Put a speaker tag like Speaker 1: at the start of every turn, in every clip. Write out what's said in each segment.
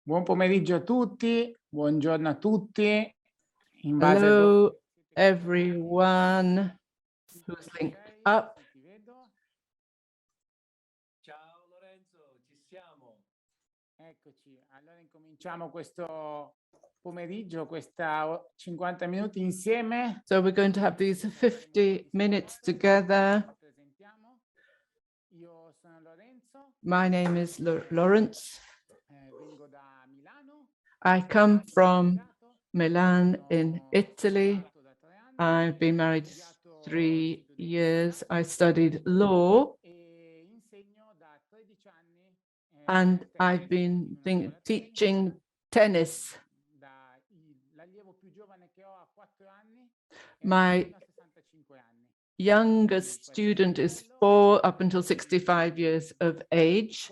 Speaker 1: Buon pomeriggio a tutti, buongiorno a tutti.
Speaker 2: Hello, everyone who's linked up.
Speaker 1: Ciao Lorenzo, ci siamo. Eccoci, allora incominciamo questo pomeriggio, questa 50 minuti insieme.
Speaker 2: So we're going to have these 50 minutes together.
Speaker 1: Io sono Lorenzo.
Speaker 2: My name is Lawrence.
Speaker 1: Vengo da Milano.
Speaker 2: I come from Milan in Italy. I've been married 3 years. I studied law and I've been teaching tennis. My youngest student is 4 up until 65 years of age.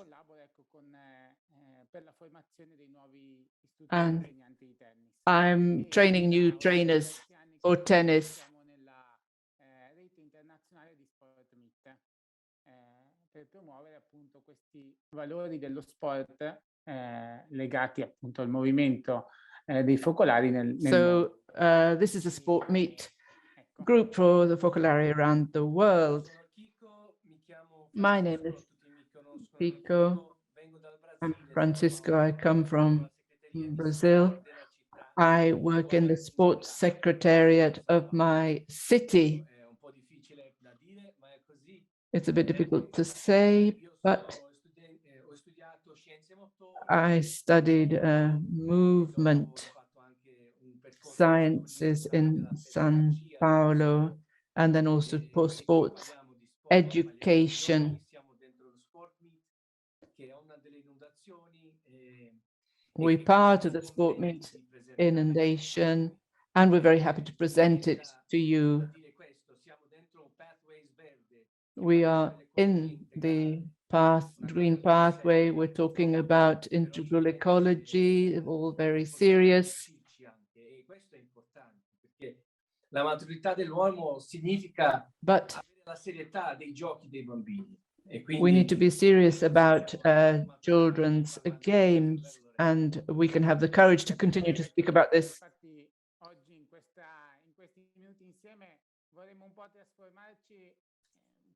Speaker 2: And I'm training new trainers for tennis.
Speaker 1: Per promuovere appunto questi valori dello sport legati appunto al movimento dei focolari nel
Speaker 2: So this is a Sportmeet group for the focolari around the world. My name is Pico. I'm Francisco. I come from Brazil. I work in the sports secretariat of my city. It's a bit difficult to say, but I studied movement sciences in San Paulo, and then also sports education. We're part of the Sportmeet inundation, and we're very happy to present it to you. We are in the green pathway. We're talking about integral ecology, all very serious.
Speaker 3: La maturità dell'uomo significa
Speaker 2: But
Speaker 3: la serietà dei giochi dei bambini.
Speaker 2: We need to be serious about children's games, and we can have the courage to continue to speak about this.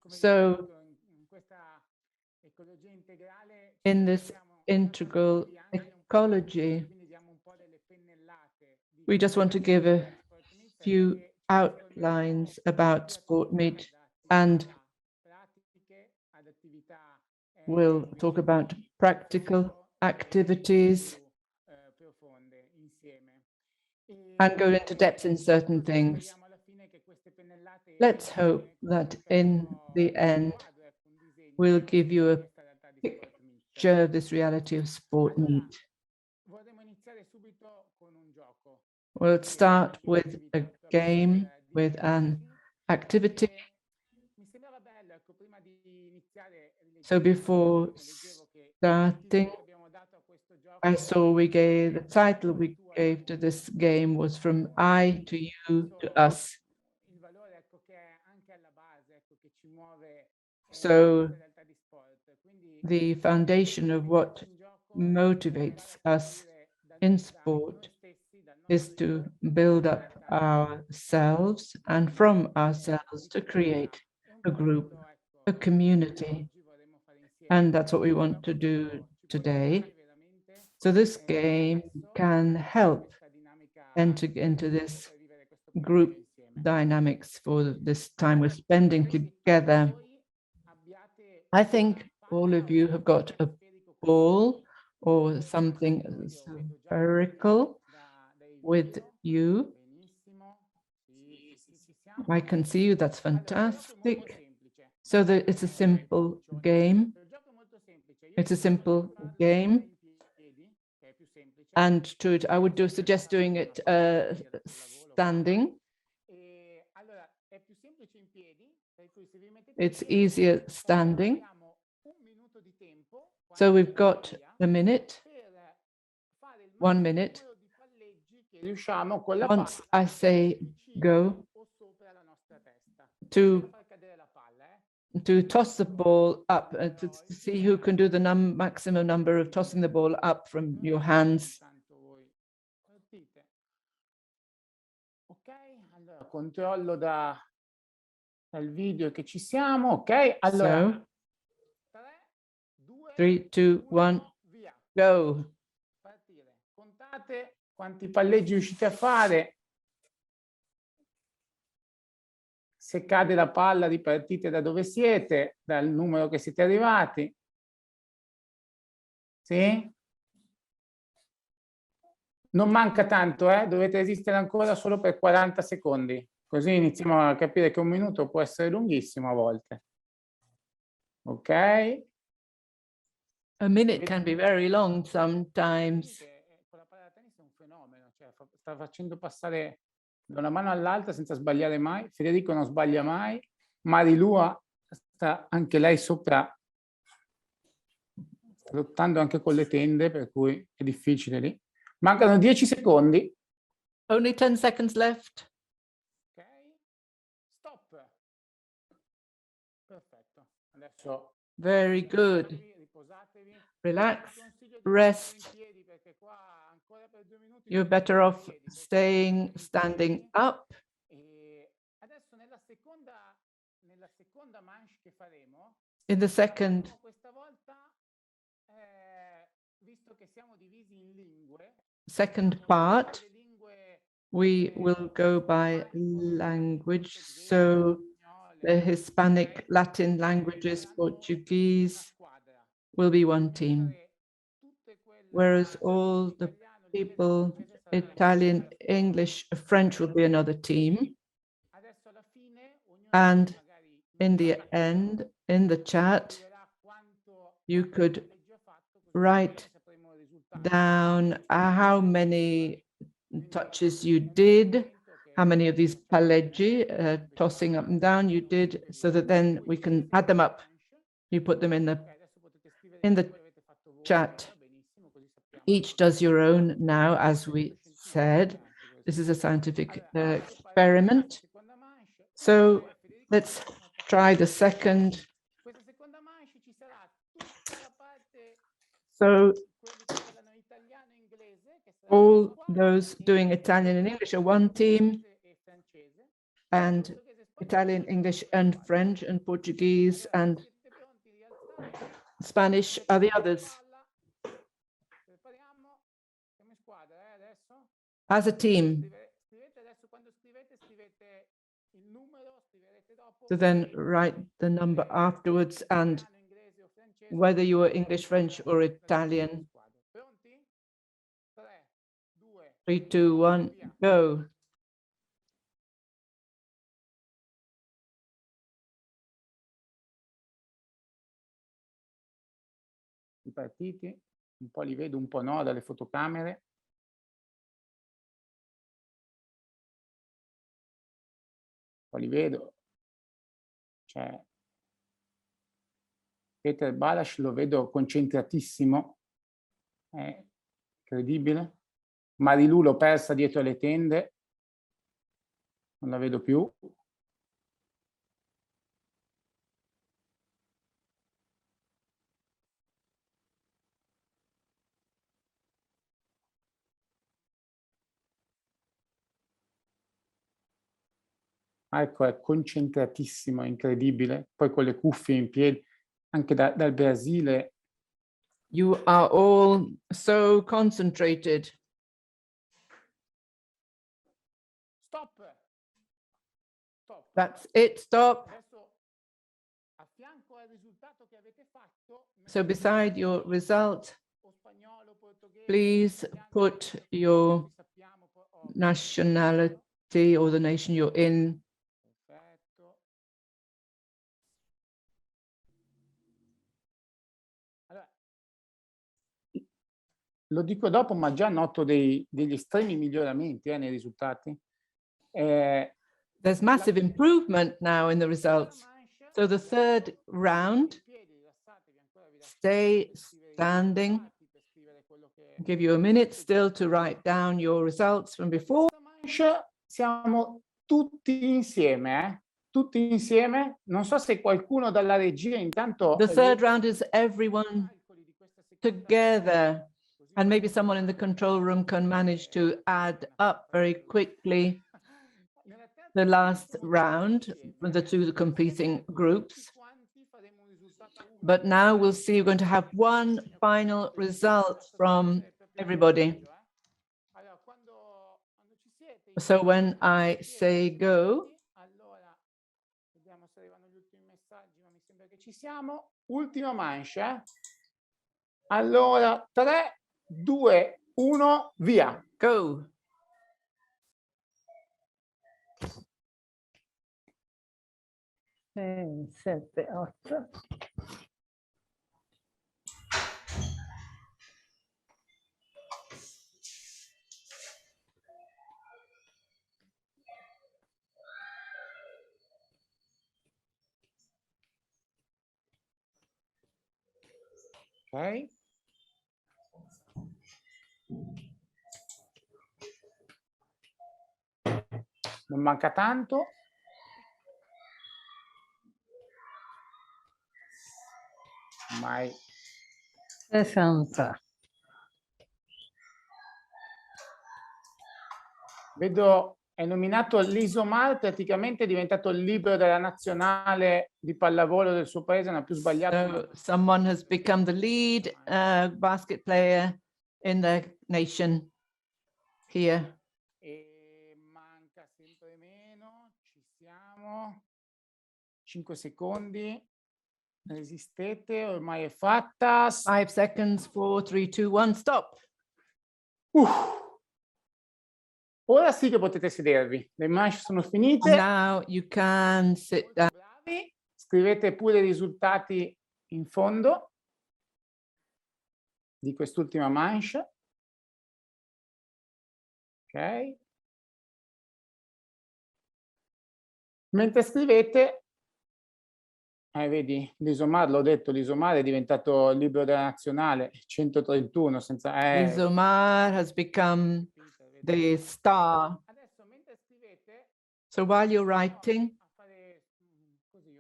Speaker 2: So, in this integral ecology, we just want to give a few outlines about Sportmeet, and we'll talk about practical activities and go into depth in certain things. Let's hope that in the end, we'll give you a picture of this reality of Sportmeet. We'll start with a game, with an activity. So before starting, I saw the title we gave to this game was From I to You to Us. So the foundation of what motivates us in sport is to build up ourselves, and from ourselves to create a group, a community. And that's what we want to do today. So this game can help enter into this group dynamics for this time we're spending together. I think all of you have got a ball or something spherical with you. I can see you, that's fantastic. So it's a simple game. It's a simple game. And to it, I would suggest doing it standing. It's easier standing. So we've got a minute, 1 minute. Once I say go, to to toss the ball up, to see who can do the maximum number of tossing the ball up from your hands.
Speaker 1: Ok, allora controllo dal video che ci siamo. Ok, allora.
Speaker 2: So, 3, 2, 1,
Speaker 1: via.
Speaker 2: go.
Speaker 1: Partire. Contate quanti palleggi riuscite a fare. Se cade la palla ripartite da dove siete, dal numero che siete arrivati. Sì? Non manca tanto, dovete resistere ancora solo per 40 secondi. Così iniziamo a capire che un minuto può essere lunghissimo a volte. Ok?
Speaker 2: A minute can be very long sometimes.
Speaker 1: Con la palla da tennis è un fenomeno, cioè sta facendo passare da una mano all'altra senza sbagliare mai. Federico non sbaglia mai. Marilua sta anche lei sopra, sta lottando anche con le tende, per cui è difficile lì. Mancano 10 secondi.
Speaker 2: Only 10 seconds left.
Speaker 1: Ok. Stop. Perfetto. Adesso
Speaker 2: very good.
Speaker 1: riposatevi.
Speaker 2: Relax, rest.
Speaker 1: Ancora per 2 minuti
Speaker 2: You're better off staying standing up.
Speaker 1: Adesso nella seconda manche che faremo,
Speaker 2: In the second
Speaker 1: questa volta, visto che siamo divisi in lingue,
Speaker 2: part, we will go by language. So the Hispanic, Latin languages, Portuguese will be one team, whereas all the people, Italian, English, French will be another team. And in the end, in the chat, you could write down how many touches you did, how many of these palleggi, tossing up and down you did, so that then we can add them up. You put them in the chat. Each does your own now, as we said. This is a scientific experiment. So let's try the second. So all those doing Italian and English are one team, and Italian, English, and French, and Portuguese, and Spanish are the others. As a team. So then write the number afterwards, and whether you are English, French, or Italian. 3, 2, 1, go.
Speaker 1: I partiti, un po' li vedo, un po' no, dalle fotocamere. Un po' li vedo. Cioè, Peter Balas lo vedo concentratissimo, è incredibile. Marilu l'ho persa dietro le tende, non la vedo più. Ecco, è concentratissimo, è incredibile. Poi con le cuffie in piedi, anche dal Brasile.
Speaker 2: You are all so concentrated.
Speaker 1: Stop. Stop.
Speaker 2: That's it, stop. So beside your result, please put your nationality or the nation you're in.
Speaker 1: Lo dico dopo, ma già noto degli estremi miglioramenti nei risultati.
Speaker 2: There's massive improvement now in the results. So the third round, stay standing. I'll give you a minute still to write down your results from before.
Speaker 1: Siamo tutti insieme, tutti insieme. Non so se qualcuno dalla regia intanto...
Speaker 2: The third round is everyone together, and maybe someone in the control room can manage to add up very quickly the last round with the two competing groups. But now we'll see, we're going to have one final result from everybody. So when I say go,
Speaker 1: ultima mancia. Allora, 3, 2, 1, via.
Speaker 2: Go.
Speaker 4: Sette, 8.
Speaker 1: Ok. Non manca tanto. Mai.
Speaker 4: 60.
Speaker 1: Vedo, è nominato l'Isomar, praticamente è diventato il libero della nazionale di pallavolo del suo paese, non ha più sbagliato.
Speaker 2: So someone has become the lead basket player in the nation here.
Speaker 1: E manca sempre meno, ci siamo. 5 secondi. Resistete, ormai è fatta.
Speaker 2: 5 seconds, 4, 3, 2, 1, stop.
Speaker 1: Ora sì che potete sedervi. Le manche sono finite.
Speaker 2: Now you can sit down.
Speaker 1: Bravi. Scrivete pure i risultati in fondo di quest'ultima manche. Ok. Mentre scrivete, vedi, l'Isomar, l'ho detto, l'Isomar è diventato il libero della nazionale, 131 senza...
Speaker 2: Isomar has become the star.
Speaker 1: Adesso mentre scrivete,
Speaker 2: So while you're writing,
Speaker 1: così,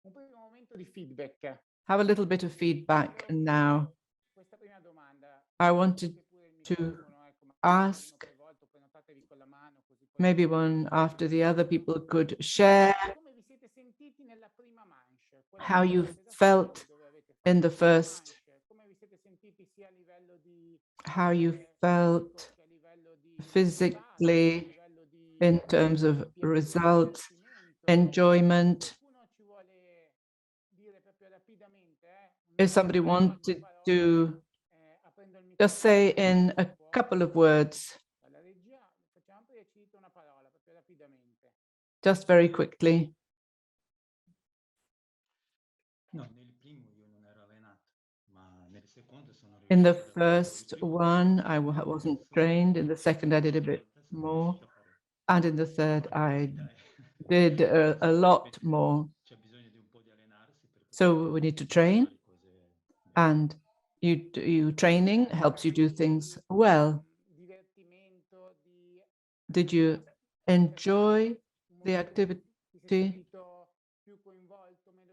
Speaker 1: un primo momento di feedback.
Speaker 2: have a little bit of feedback now.
Speaker 1: Questa prima domanda.
Speaker 2: I wanted to ask, maybe one after the other, people could share how you felt in the first, how you felt physically in terms of results, enjoyment. If somebody wanted to just say in a couple of words, just very quickly. In the first one, I wasn't trained. In the second, I did a bit more. And in the third, I did a lot more. So we need to train. And training helps you do things well. Did you enjoy the activity?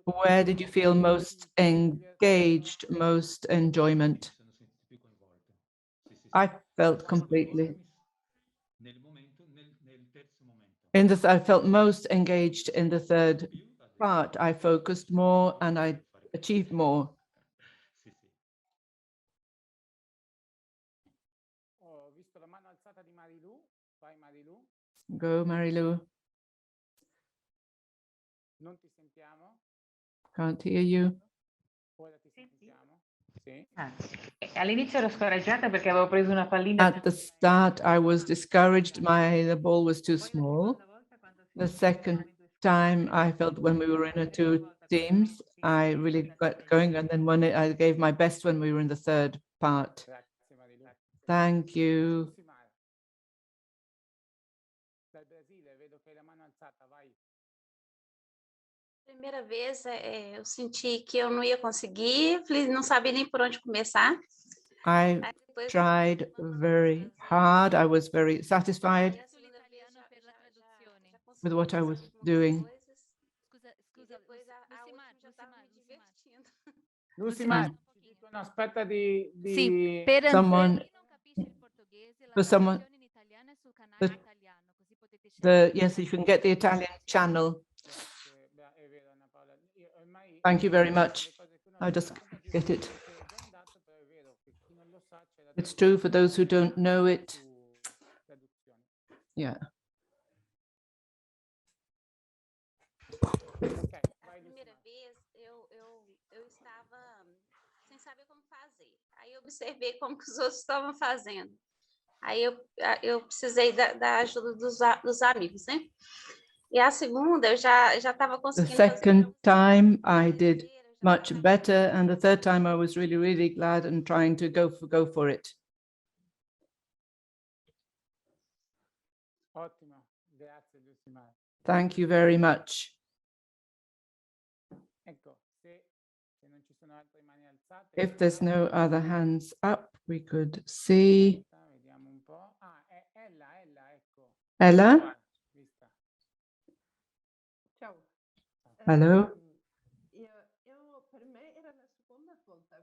Speaker 2: Where did you feel most engaged, most enjoyment? I felt completely. I felt most engaged in the third part. I focused more and I achieved more. Go, Marilu. Can't hear you.
Speaker 5: All'inizio ero scoraggiata perché avevo preso una pallina.
Speaker 2: At the start, I was discouraged. The ball was too small. The second time, I felt when we were in two teams, I really got going. And then when I gave my best when we were in the third part. Thank you.
Speaker 6: Primeira vez, eu senti que eu não ia conseguir, não sabia nem por onde começar.
Speaker 2: I tried very hard. I was very satisfied. with what I was doing.
Speaker 1: Lucimar, ci dicono, aspetta di...
Speaker 7: Sì, per
Speaker 2: Someone,
Speaker 7: chi non capisce il portoghese, la
Speaker 2: for someone,
Speaker 7: traduzione in italiano è sul canale
Speaker 2: the-
Speaker 7: italiano, così potete scegliere.
Speaker 2: yes, you can get the Italian channel.
Speaker 1: Grazie, beh, è vero, Anna Paola. Io ormai
Speaker 2: Thank you very
Speaker 1: le
Speaker 2: much.
Speaker 1: cose che uno
Speaker 2: I just
Speaker 1: racconta ti
Speaker 2: get
Speaker 1: dico
Speaker 2: it.
Speaker 1: che è già andato, però è vero che chi non lo sa c'è la
Speaker 2: It's true for those who don't know it.
Speaker 1: traduzione.
Speaker 2: Yeah.
Speaker 1: Ok, vai
Speaker 6: Primeira
Speaker 1: Lucimar.
Speaker 6: vez, eu estava sem saber como fazer. Aí eu observei como que os outros estavam fazendo. Aí eu precisei da ajuda dos amigos, né? E a segunda, eu já estava
Speaker 2: The
Speaker 6: conseguindo fazer
Speaker 2: second time I did
Speaker 6: eu já
Speaker 2: much
Speaker 6: estava
Speaker 2: better, and the third time I was really, really glad and trying to go for it.
Speaker 1: Ottimo, grazie Lucimar.
Speaker 2: Thank you very much.
Speaker 1: Ecco, se non ci sono altre mani alzate...
Speaker 2: If there's no other hands up, we could see
Speaker 1: Vediamo un po'. Ah, è Ella, ecco.
Speaker 2: Ella.
Speaker 1: Vista.
Speaker 8: Ciao.
Speaker 2: Hello.
Speaker 8: Per me era la seconda volta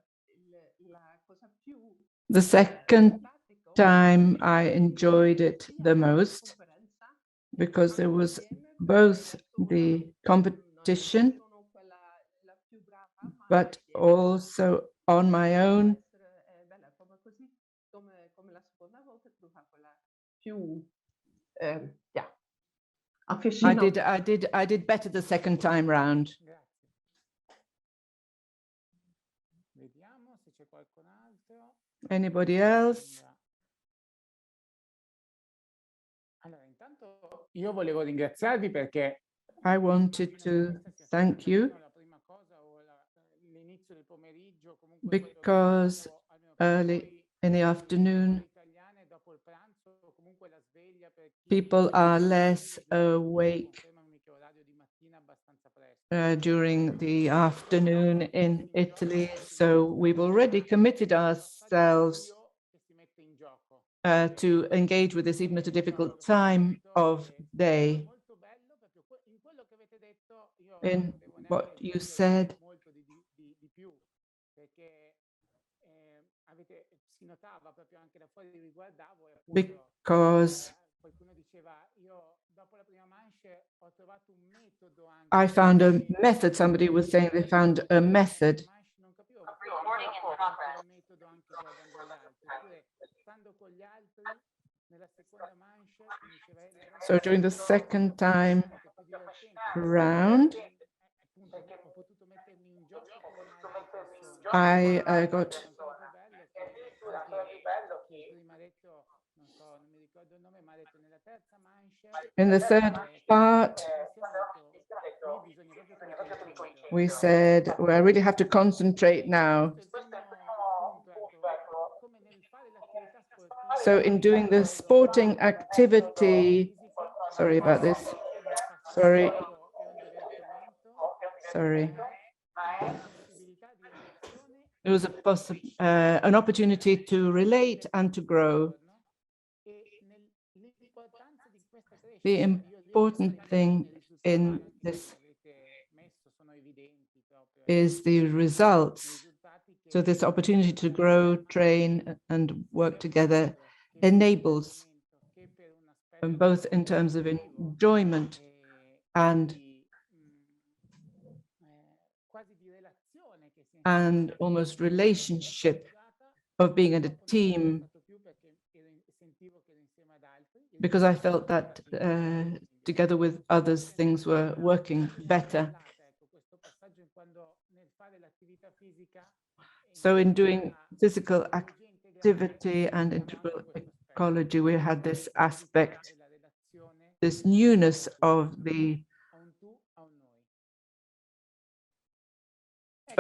Speaker 8: la cosa più
Speaker 2: The second time I enjoyed it the most because there was both the competition, but also on my own. I did better the second time round.
Speaker 1: Grazie. Vediamo se c'è qualcun altro.
Speaker 2: Anybody else?
Speaker 1: Allora, intanto io volevo ringraziarvi perché
Speaker 2: I wanted to thank you
Speaker 1: la prima cosa o l'inizio del pomeriggio, comunque
Speaker 2: because early in the afternoon,
Speaker 1: italiane dopo il pranzo, comunque la sveglia per chi
Speaker 2: people are less awake
Speaker 1: confermami che orario di mattina abbastanza presto.
Speaker 2: during the afternoon in Italy. So we've already committed ourselves
Speaker 1: Che si mette in gioco.
Speaker 2: to engage with this even at a difficult time of day.
Speaker 1: Molto bello proprio in quello che avete detto io
Speaker 2: In
Speaker 1: non devo neanche
Speaker 2: what you
Speaker 1: dire
Speaker 2: said,
Speaker 1: molto di più perché si notava proprio anche da fuori riguardavo e appunto
Speaker 2: because
Speaker 1: qualcuno diceva io dopo la prima manche ho trovato un metodo anche
Speaker 2: I found a method. Somebody was saying they found a method.
Speaker 1: non capivo un metodo anche guardando gli altri oppure stando con gli altri nella seconda manche mi diceva
Speaker 2: So during the second time round,
Speaker 1: appunto ho potuto mettermi in gioco con altre persone.
Speaker 2: I got
Speaker 1: Molto bello che chi prima ha detto non so, non mi ricordo il nome, ma ha detto nella terza manche
Speaker 2: in the third part,
Speaker 1: bisogna proprio concentrare.
Speaker 2: we said, well, I really have to concentrate now. So in doing the sporting activity, sorry about this. Sorry. It was an opportunity to relate and to grow. The important thing in this is the results. So this opportunity to grow, train, and work together enables, both in terms of enjoyment and almost relationship of being at a team, because I felt that together with others, things were working better. So in doing physical activity and integral ecology, we had this aspect, this newness of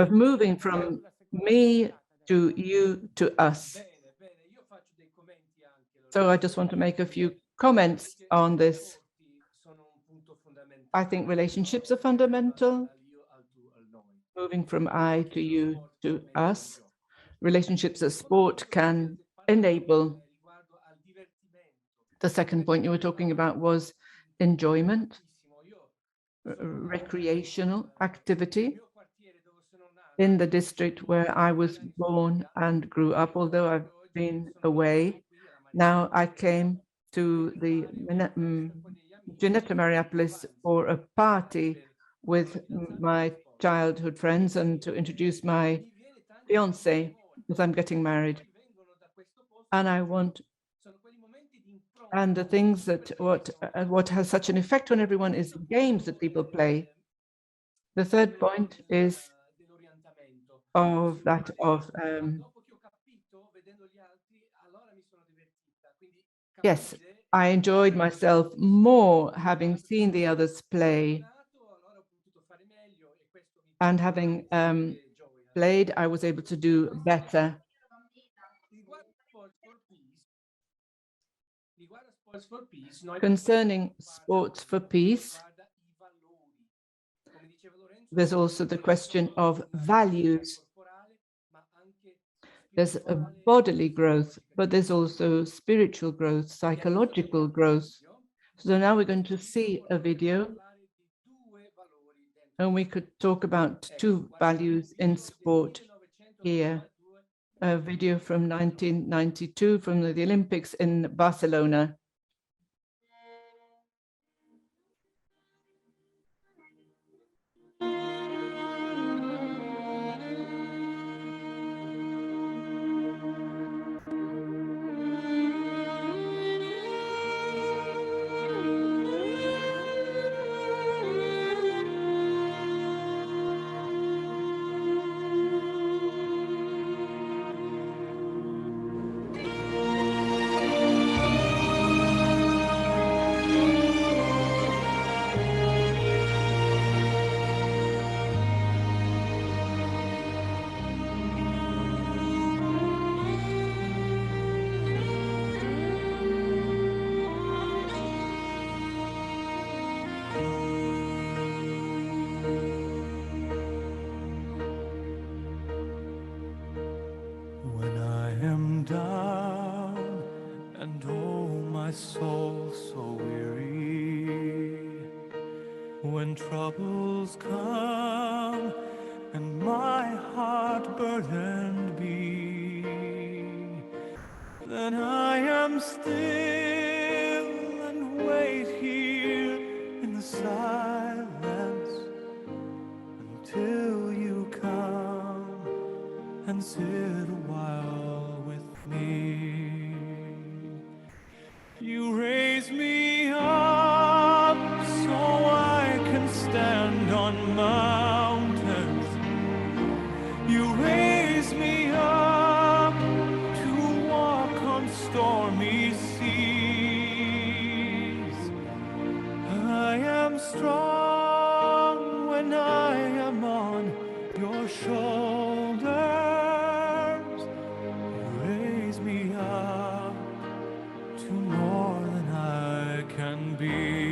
Speaker 2: moving from me to you to us. So I just want to make a few comments on this. I think relationships are fundamental, moving from I to you to us. Relationships that sport can enable. The second point you were talking about was enjoyment. recreational activity in the district where I was born and grew up, although I've been away. Now I came to the Ginetta Mariapolis for a party with my childhood friends and to introduce my fiance, because I'm getting married. And I want, and the things that what has such an effect on everyone is games that people play. The third point is of that of yes, I enjoyed myself more having seen the others play, and having played, I was able to do better. Concerning Sports for Peace, there's also the question of values. There's a bodily growth, but there's also spiritual growth, psychological growth. So now we're going to see a video, and we could talk about two values in sport here. A video from 1992 from the Olympics in Barcelona.
Speaker 9: When I am down and oh my soul so weary, when troubles come and my heart burdened be, then I am still and wait here in the silence until you come and sit a while with me. You raise me up so I can stand on mountains. You raise me up to walk on stormy seas. I am strong when I am on your shoulders. You raise me up to more than I can be.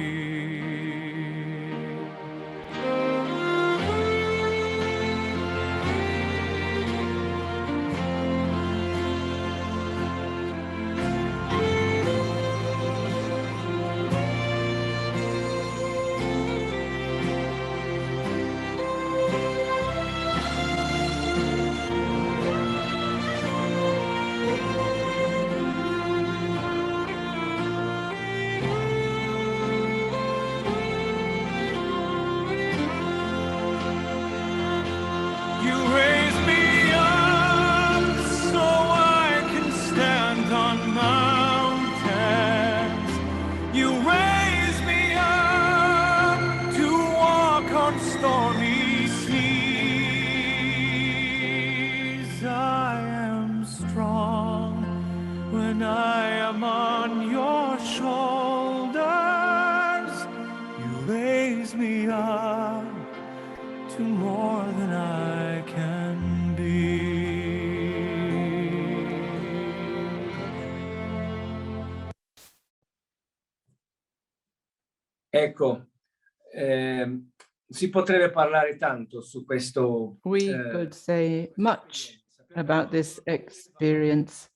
Speaker 9: You raise me up so I can stand on mountains. You raise me up to walk on stormy seas. I am strong when I am on your shoulders. You raise me up to more than I can be.
Speaker 3: Ecco, si potrebbe parlare tanto su questo.
Speaker 2: We could say much about this experience.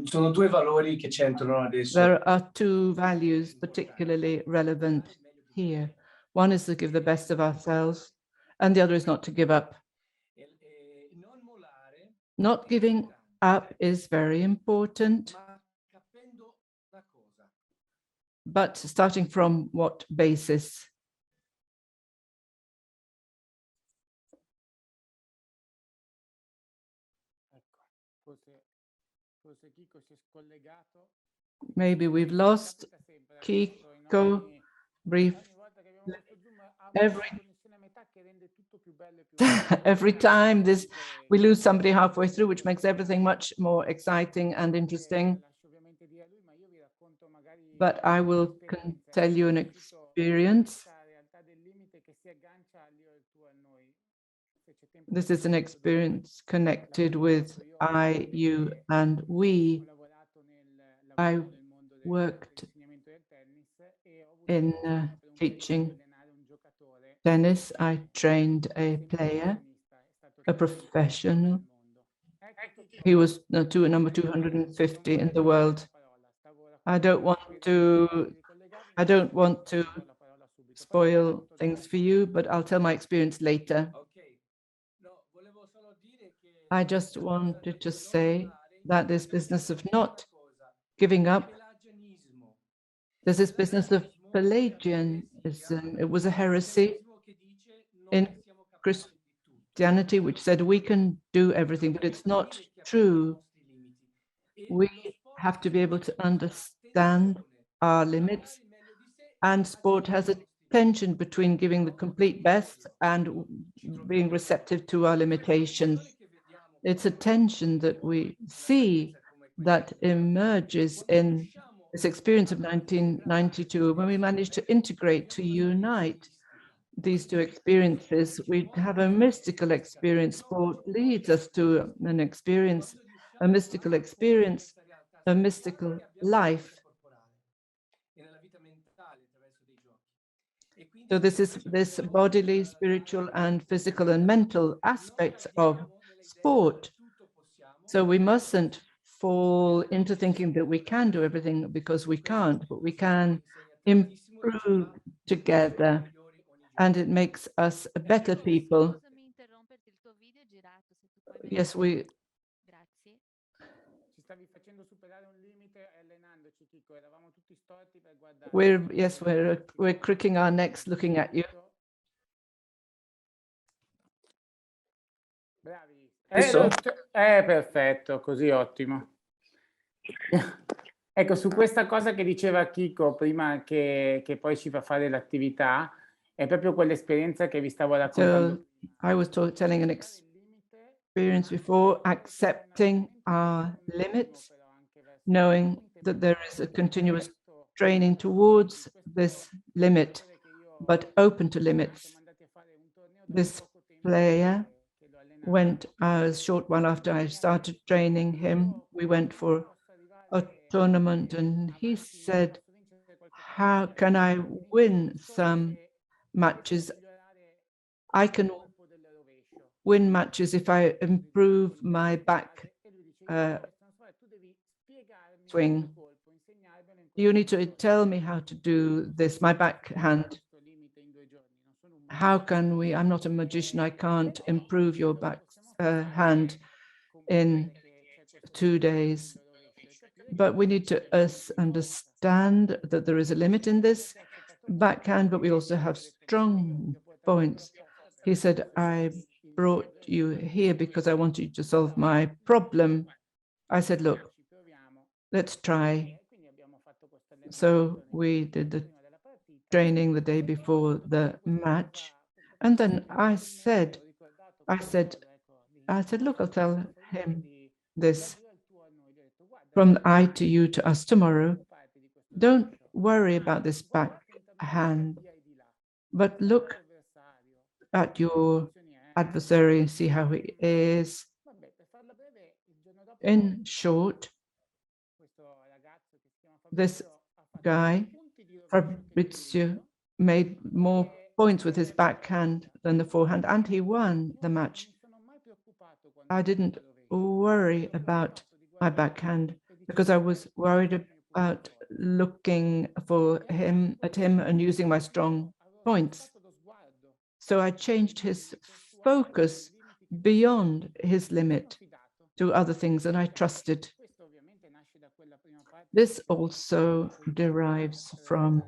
Speaker 3: Sono due valori che c'entrano adesso.
Speaker 2: There are two values particularly relevant here. One is to give the best of ourselves, and the other is not to give up.
Speaker 3: Non mollare,
Speaker 2: Not giving up is very important,
Speaker 3: ma capendo da cosa?
Speaker 2: but starting from what basis?
Speaker 1: Forse Chico si è scollegato.
Speaker 2: Maybe we've lost Kiko. Brief. Every time we lose somebody halfway through, which makes everything much more exciting and interesting. But I will tell you an experience. This is an experience connected with I, you, and we. I worked in teaching tennis. I trained a player, a professional. He was number 250 in the world. I don't want to spoil things for you, but I'll tell my experience later. I just wanted to say that this business of not giving up, there's this business of Pelagianism. It was a heresy in Christianity which said we can do everything, but it's not true. We have to be able to understand our limits, and sport has a tension between giving the complete best and being receptive to our limitations. It's a tension that we see that emerges in this experience of 1992, when we managed to integrate, to unite these two experiences. We have a mystical experience. Sport leads us to an experience, a mystical experience, a mystical life. So this bodily, spiritual, and physical and mental aspects of sport. So we mustn't fall into thinking that we can do everything, because we can't, but we can improve together, and it makes us better people. Yes, we. We're cricking our necks looking at you.
Speaker 1: Perfetto, così ottimo. Ecco, su questa cosa che diceva Chico prima, che poi ci fa fare l'attività, è proprio quell'esperienza che vi stavo raccontando.
Speaker 2: So I was telling an experience before, accepting our limits, knowing that there is a continuous training towards this limit, but open to limits. This player went a short while after I started training him. We went for a tournament, and he said, how can I win some matches? I can win matches if I improve my back swing. You need to tell me how to do this, my backhand. How can we? I'm not a magician. I can't improve your backhand in 2 days. But we need to understand that there is a limit in this backhand, but we also have strong points. He said, I brought you here because I want you to solve my problem. I said, look, let's try. So we did the training the day before the match. And then I said, look, I'll tell him this. From I to you to us tomorrow, don't worry about this backhand, but look at your adversary and see how he is. In short, this guy, Fabrizio, made more points with his backhand than the forehand, and he won the match. I didn't worry about my backhand because I was worried about looking at him and using my strong points. So I changed his focus beyond his limit to other things, and I trusted. This also derives from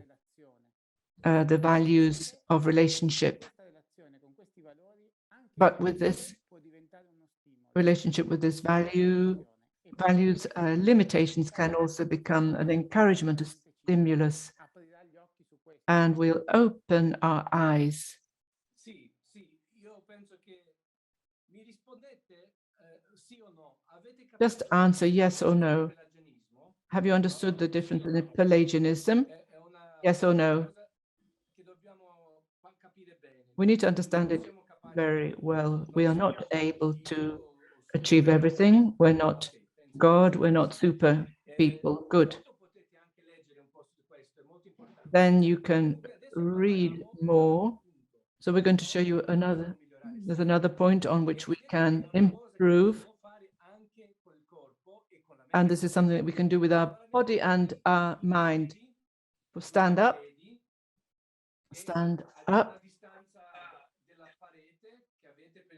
Speaker 2: the values of relationship. But with this relationship, with this values, limitations can also become an encouragement, a stimulus, and we'll open our eyes.
Speaker 3: Sì, io penso che mi rispondete sì o no.
Speaker 2: Just answer yes or no. Have you understood the difference in Pelagianism? Yes or no? We need to understand it very well. We are not able to achieve everything. We're not God, we're not super people. Good. Then you can read more. So we're going to show you there's another point on which we can improve. And this is something that we can do with our body and our mind. Stand up. Stand up.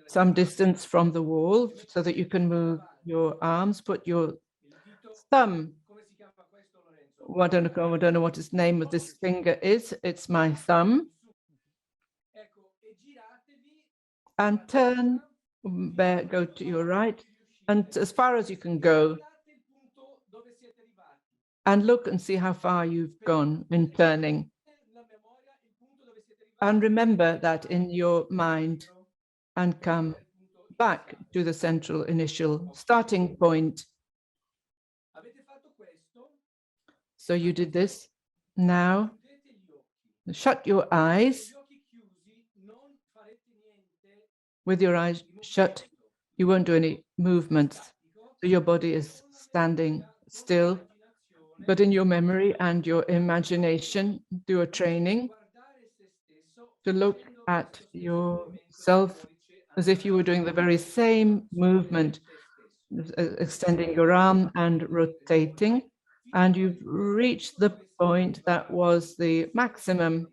Speaker 2: Some distance from the wall so that you can move your arms. Put your thumb. I don't know what the name of this finger is. It's my thumb. And turn, go to your right, and as far as you can go. And look and see how far you've gone in turning. And remember that in your mind and come back to the central initial starting point. So you did this. Now, shut your eyes. With your eyes shut, you won't do any movements. So your body is standing still, but in your memory and your imagination, do a training to look at yourself as if you were doing the very same movement, extending your arm and rotating, and you've reached the point that was the maximum,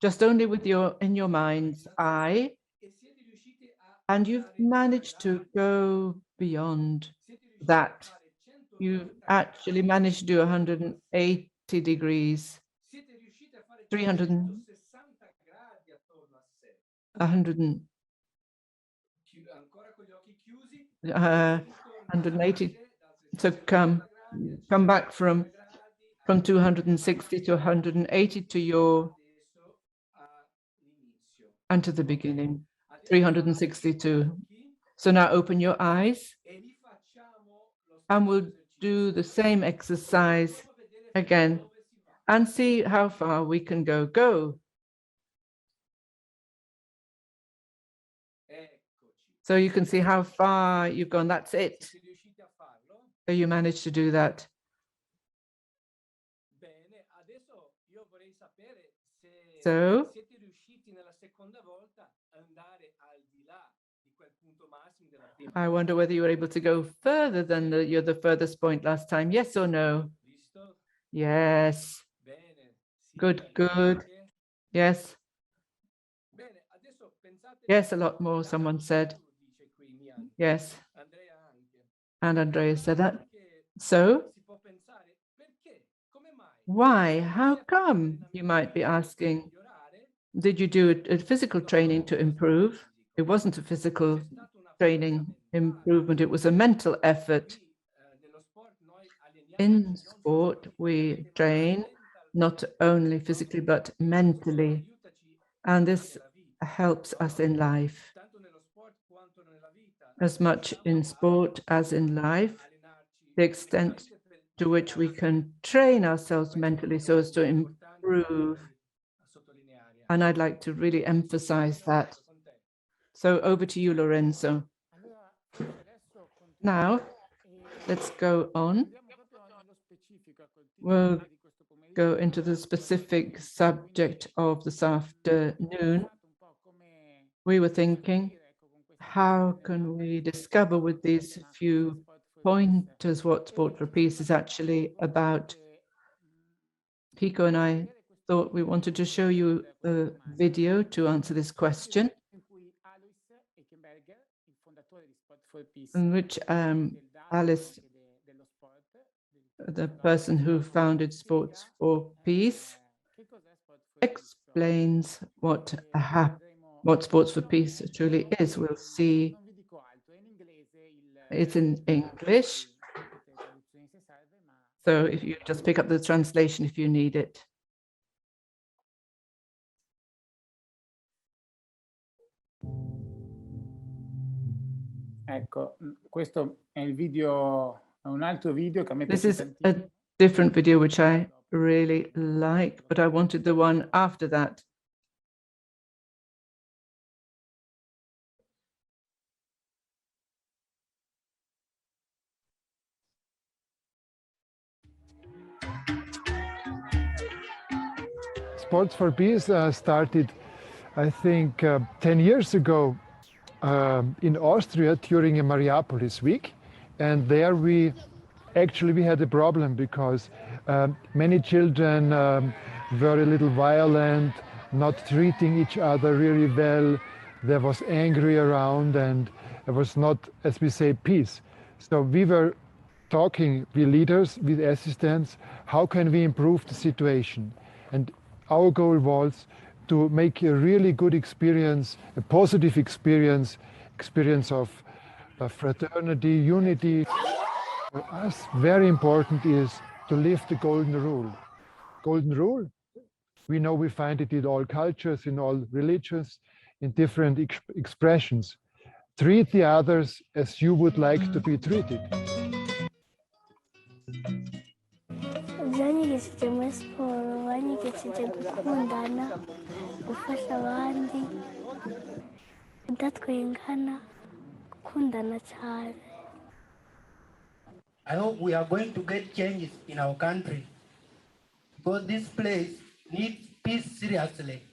Speaker 2: just only with in your mind's eye, and you've managed to go beyond that. You actually managed to do 180 degrees, 300, 180. So come back from 260 to 180 to your and to the beginning, 362. So now open your eyes and we'll do the same exercise again and see how far we can go. So you can see how far you've gone. That's it. So you managed to do that. So I wonder whether you were able to go further than the furthest point last time. Yes or no? Yes. Good. Yes. Yes, a lot more, someone said. Yes. And Andrea said that. So, why? How come? You might be asking. Did you do a physical training to improve? It wasn't a physical training improvement, it was a mental effort. In sport, we train not only physically, but mentally. And this helps us in life. As much in sport as in life, the extent to which we can train ourselves mentally so as to improve. And I'd like to really emphasize that. So over to you, Lorenzo. Now, let's go on. We'll go into the specific subject of this afternoon. We were thinking, how can we discover with these few pointers what Sport for Peace is actually about. Pico and I thought we wanted to show you a video to answer this question, in which Alice, the person who founded Sports for Peace, explains what Sports for Peace truly is. We'll see it's in English, so if you just pick up the translation if you need it.
Speaker 1: Ecco, questo è il video, è un altro video che a me
Speaker 2: This
Speaker 1: piace
Speaker 2: is a
Speaker 1: tantissimo.
Speaker 2: different video which I really like, but I wanted the one after that.
Speaker 10: Sports for Peace started, I think, 10 years ago in Austria during a Mariapolis week. And there we had a problem because many children were a little violent, not treating each other really well. There was angry around and there was not, as we say, peace. So we were talking with leaders, with assistants, how can we improve the situation? And our goal was to make a really good experience, a positive experience of fraternity, unity. For us, very important is to live the golden rule. Golden rule, we know we find it in all cultures, in all religions, in different expressions. Treat the others as you would like to be treated.
Speaker 11: Byanyigishije siporo, banyigishije gukundana, gufasha abandi, kudatwengana, gukundana cyane.
Speaker 12: I hope we are going to get changes in our country because this place needs peace seriously.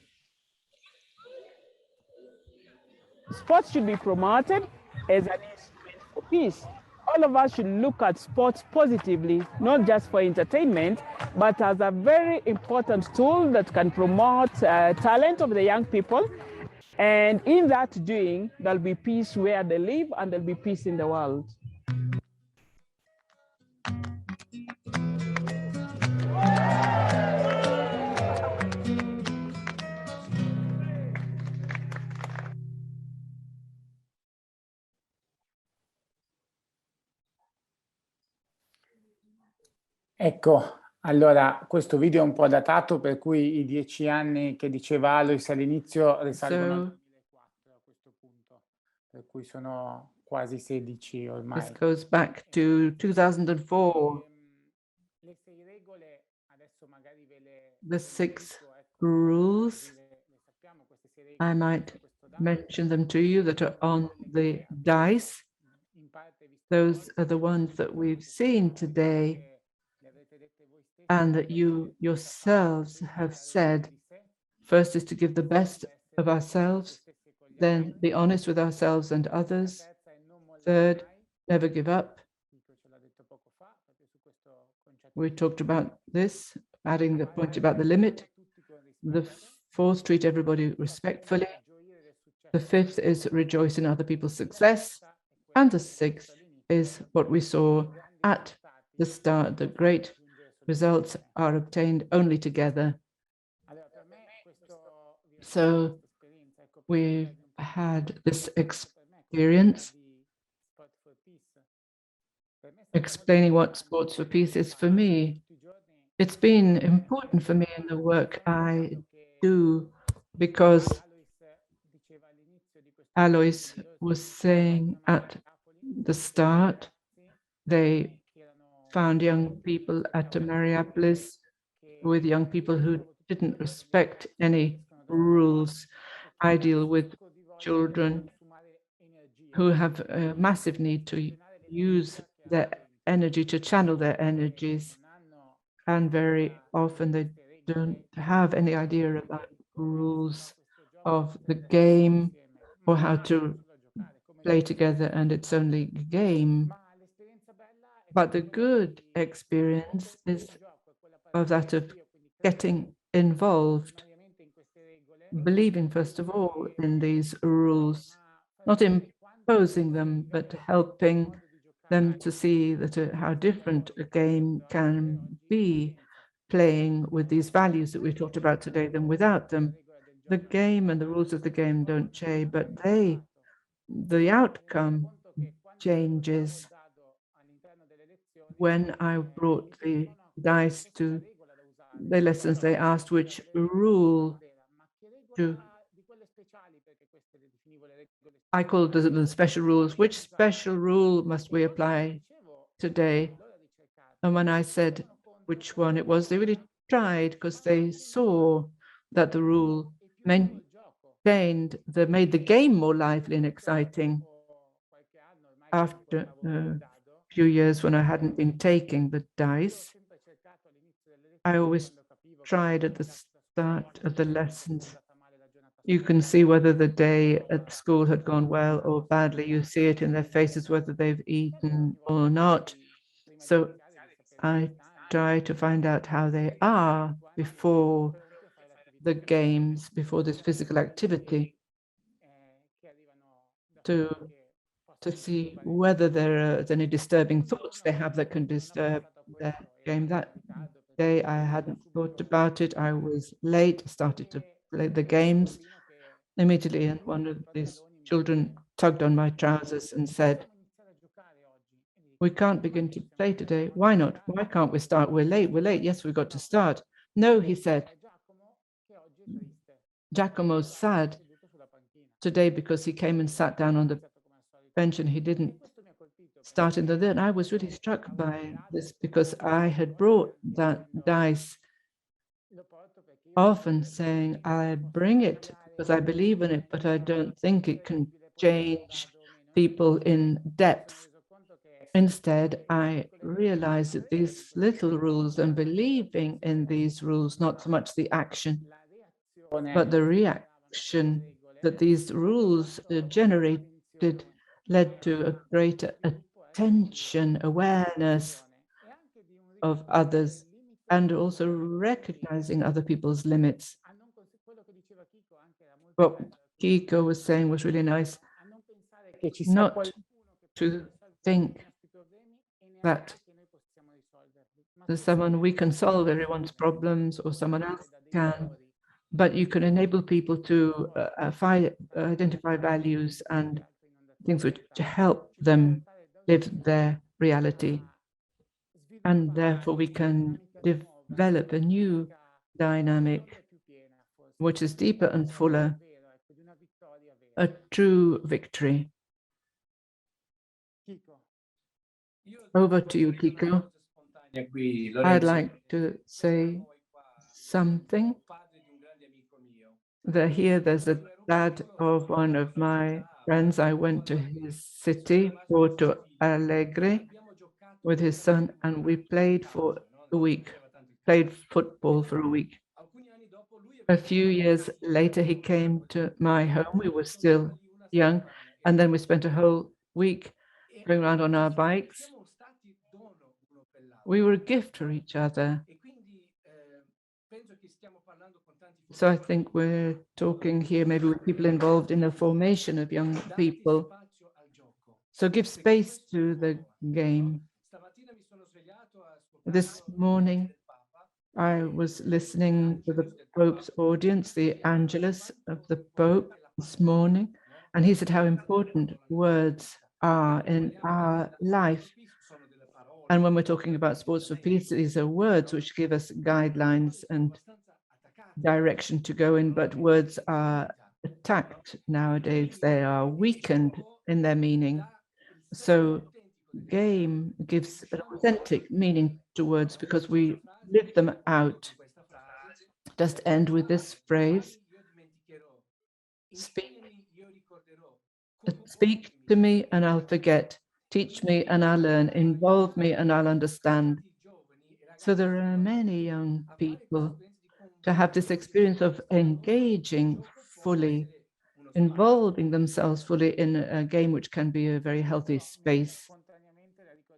Speaker 13: Sports should be promoted as an instrument for peace. All of us should look at sports positively, not just for entertainment, but as a very important tool that can promote talent of the young people. And in that doing, there'll be peace where they live and there'll be peace in the world.
Speaker 1: Ecco, allora questo video è un po' datato, per cui i 10 anni che diceva Alois all'inizio risalgono al 2004 a questo punto, per cui sono quasi 16 ormai.
Speaker 2: This goes back to 2004.
Speaker 1: Le 6 regole, adesso magari ve le...
Speaker 2: The 6 rules, I might mention them to you that are on the dice. Those are the ones that we've seen today and that you yourselves have said. First is to give the best of ourselves, then be honest with ourselves and others. Third, never give up. We talked about this, adding the point about the limit. The fourth, treat everybody respectfully. The fifth is rejoice in other people's success. And the sixth is what we saw at the start, the great results are obtained only together. So we've had this experience explaining what Sports for Peace is for me. It's been important for me in the work I do because Alois was saying at the start, they found young people at Mariapolis with young people who didn't respect any rules. I deal with children who have a massive need to use their energy, to channel their energies, and very often they don't have any idea about rules of the game or how to play together, and it's only game. But the good experience is of that of getting involved, believing, first of all, in these rules, not imposing them, but helping them to see that how different a game can be, playing with these values that we talked about today than without them. The game and the rules of the game don't change, but the outcome changes. When I brought the dice to the lessons, they asked which rule to, I called the special rules. Which special rule must we apply today? And when I said which one it was, they really tried, because they saw that the rule made the game more lively and exciting. After a few years when I hadn't been taking the dice, I always tried at the start of the lessons. You can see whether the day at school had gone well or badly. You see it in their faces, whether they've eaten or not. So I try to find out how they are before the games, before this physical activity, to see whether there are any disturbing thoughts they have that can disturb their game. That day I hadn't thought about it. I was late, started to play the games immediately, and one of these children tugged on my trousers and said, "We can't begin to play today." "Why not? Why can't we start? We're late, we're late." "Yes, we've got to start." "No," he said, "Giacomo's sad today because he came and sat down on the bench and he didn't start in the then." I was really struck by this, because I had brought that dice, often saying, I bring it because I believe in it, but I don't think it can change people in depth. Instead, I realized that these little rules, and believing in these rules, not so much the action, but the reaction that these rules generated, led to a greater attention, awareness of others, and also recognizing other people's limits. What Kiko was saying was really nice, not to think that there's someone we can solve everyone's problems or someone else can, but you can enable people to identify values and things which help them live their reality. And therefore we can develop a new dynamic, which is deeper and fuller, a true victory. Over to you, Kiko. I'd like to say something. There's a dad of one of my friends. I went to his city, Porto Alegre, with his son, and we played for a week, played football for a week. A few years later, he came to my home. We were still young, and then we spent a whole week going around on our bikes. We were a gift for each other. So I think we're talking here maybe with people involved in the formation of young people. So give space to the game. This morning, I was listening to the Pope's audience, the Angelus of the Pope this morning, and he said how important words are in our life. And when we're talking about Sports for Peace, these are words which give us guidelines and direction to go in, but words are attacked nowadays. They are weakened in their meaning. So game gives an authentic meaning to words because we live them out. Just end with this phrase: speak to me and I'll forget, teach me and I'll learn, involve me and I'll understand. So there are many young people to have this experience of engaging fully, involving themselves fully in a game which can be a very healthy space.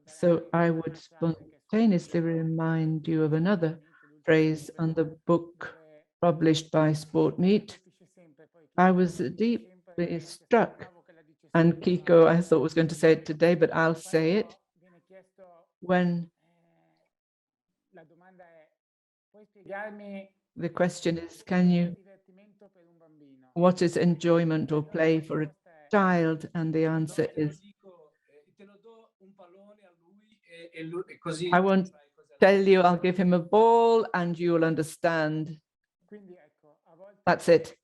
Speaker 2: So I would spontaneously remind you of another phrase on the book published by Sportmeet. I was deeply struck, and Kiko, I thought was going to say it today, but I'll say it. When the question is, what is enjoyment or play for a child? And the answer is, I won't tell you, I'll give him a ball and you'll understand. That's it.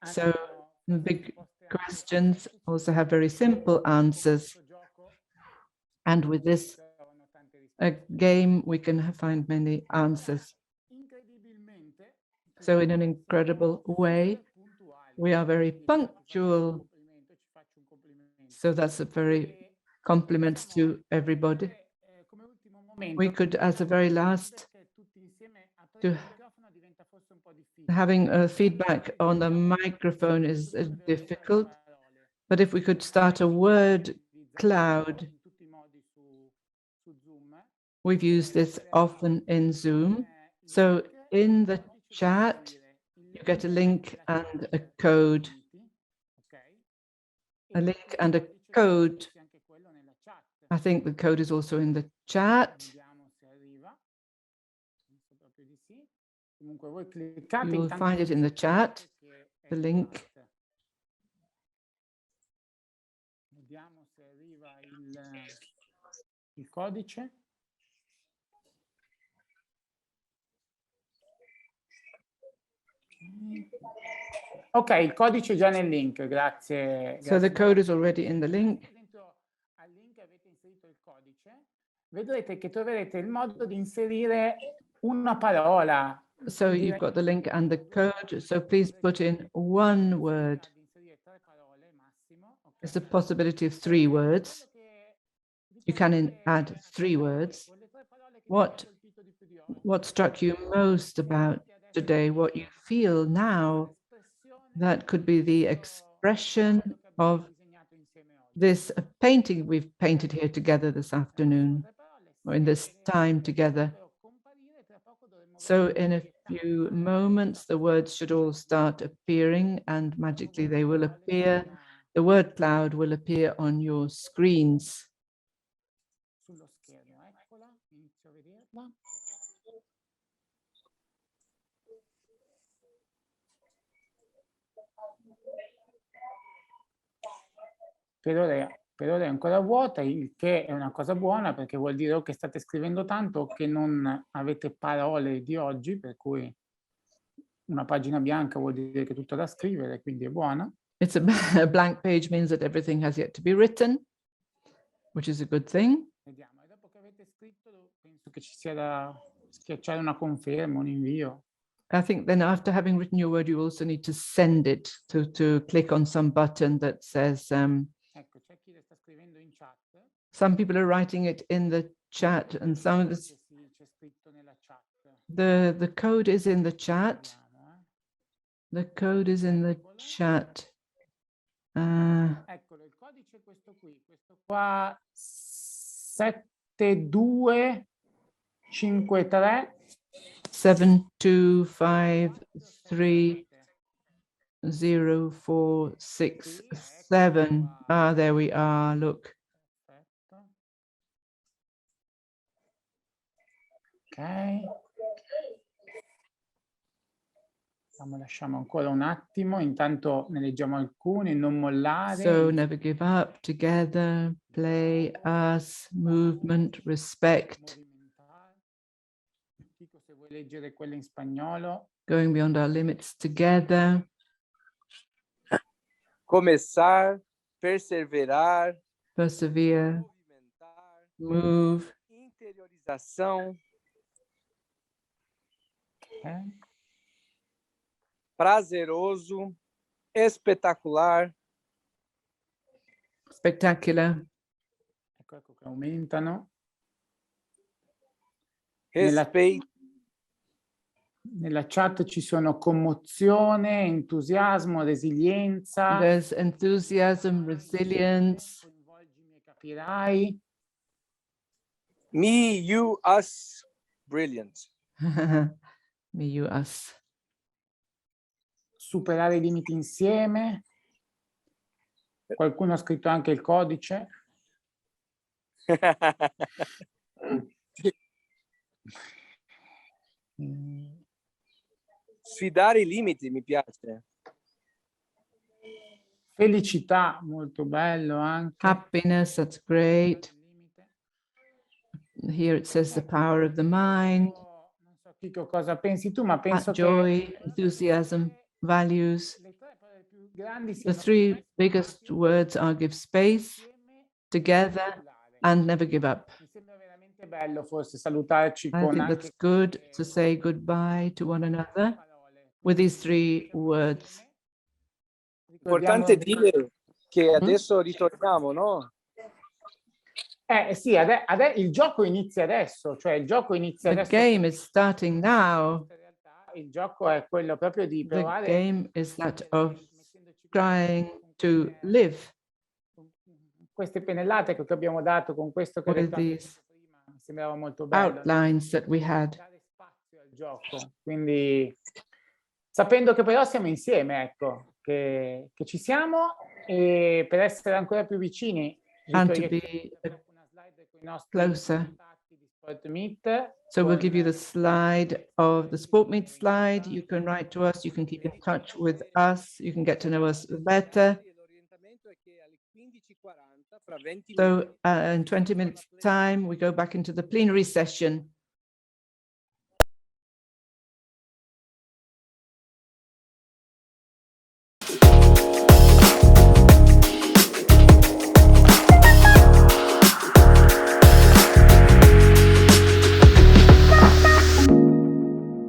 Speaker 2: So the big questions also have very simple answers. And with this game, we can find many answers. So in an incredible way, we are very punctual. So that's a very compliment to everybody. We could, as a very last, having a feedback on the microphone is difficult, but if we could start a word cloud, we've used this often in Zoom. So in the chat, you get a link and a code. A link and a code. I think the code is also in the chat. You will find it in the chat, the link.
Speaker 1: Vediamo se arriva il codice. Ok, il codice è già nel link, grazie.
Speaker 2: So the code is already in the link.
Speaker 1: Al link avete inserito il codice. Vedrete che troverete il modo di inserire una parola.
Speaker 2: So you've got the link and the code. So please put in one word. There's a possibility of 3 words. You can add 3 words. What struck you most about today? What you feel now? That could be the expression of this painting we've painted here together this afternoon, or in this time together. So in a few moments, the words should all start appearing, and magically they will appear. The word cloud will appear on your screens.
Speaker 1: Per ora è ancora vuota, il che è una cosa buona perché vuol dire che state scrivendo tanto che non avete parole di oggi, per cui una pagina bianca vuol dire che è tutto da scrivere, quindi è buona.
Speaker 2: It's a blank page means that everything has yet to be written, which is a good thing.
Speaker 1: Vediamo, e dopo che avete scritto penso che ci sia da schiacciare una conferma, un invio.
Speaker 2: I think then after having written your word, you also need to send it, to click on some button that says,
Speaker 1: Ecco, c'è chi le sta scrivendo in chat.
Speaker 2: some people are writing it in the chat, and some of this,
Speaker 1: C'è scritto nella chat.
Speaker 2: the code is in the chat. The code is in the chat.
Speaker 1: Eccolo, il codice è questo qua 7253
Speaker 2: 72530467. Ah, there we are, look.
Speaker 1: Ok. Lasciamo ancora un attimo, intanto ne leggiamo alcuni, non mollare.
Speaker 2: So never give up, together, play, us, movement, respect.
Speaker 1: Se vuoi leggere quello in spagnolo.
Speaker 2: Going beyond our limits together.
Speaker 14: Começar, perseverar.
Speaker 2: Persevere. Move.
Speaker 14: Interiorização.
Speaker 1: Okay.
Speaker 14: Prazeroso, espetacular.
Speaker 2: Spectacular.
Speaker 1: Ecco che aumentano.
Speaker 14: Respeito.
Speaker 1: Nella chat ci sono commozione, entusiasmo, resilienza.
Speaker 2: There's enthusiasm, resilience.
Speaker 1: Coinvolgimi e capirai.
Speaker 14: Me, you, us, brilliant.
Speaker 2: Me, you, us.
Speaker 1: Superare i limiti insieme. Qualcuno ha scritto anche il codice.
Speaker 14: Sfidare i limiti mi piace.
Speaker 1: Felicità, molto bello anche.
Speaker 2: Happiness, that's great. Here it says the power of the mind.
Speaker 1: Non so Chico cosa pensi tu, ma penso
Speaker 2: Joy, enthusiasm, values.
Speaker 1: le tre parole più grandi
Speaker 2: The
Speaker 1: siano
Speaker 2: three biggest words are give space, together, and never give up.
Speaker 1: Mi sembra veramente bello forse salutarci
Speaker 2: I
Speaker 1: con
Speaker 2: think
Speaker 1: anche
Speaker 2: that's good to say goodbye to one another with these three words.
Speaker 14: Importante dire che adesso ritorniamo, no?
Speaker 1: Sì, il gioco inizia adesso, cioè il gioco inizia
Speaker 2: The
Speaker 1: adesso.
Speaker 2: game is starting now.
Speaker 1: In realtà il gioco è quello proprio di
Speaker 2: The
Speaker 1: provare
Speaker 2: game is that of trying to live
Speaker 1: queste pennellate che abbiamo dato con questo che ho
Speaker 2: with
Speaker 1: detto anche
Speaker 2: these
Speaker 1: prima, mi sembrava molto bello.
Speaker 2: outlines that we had.
Speaker 1: Dare spazio al gioco, quindi sapendo che però siamo insieme, ecco, che ci siamo e per essere ancora più vicini.
Speaker 2: And to be closer.
Speaker 1: Sportmeet.
Speaker 2: So we'll give you the slide of the Sportmeet slide. You can write to us, you can keep in touch with us, you can get to know us better. So in 20 minutes time, we go back into the plenary session.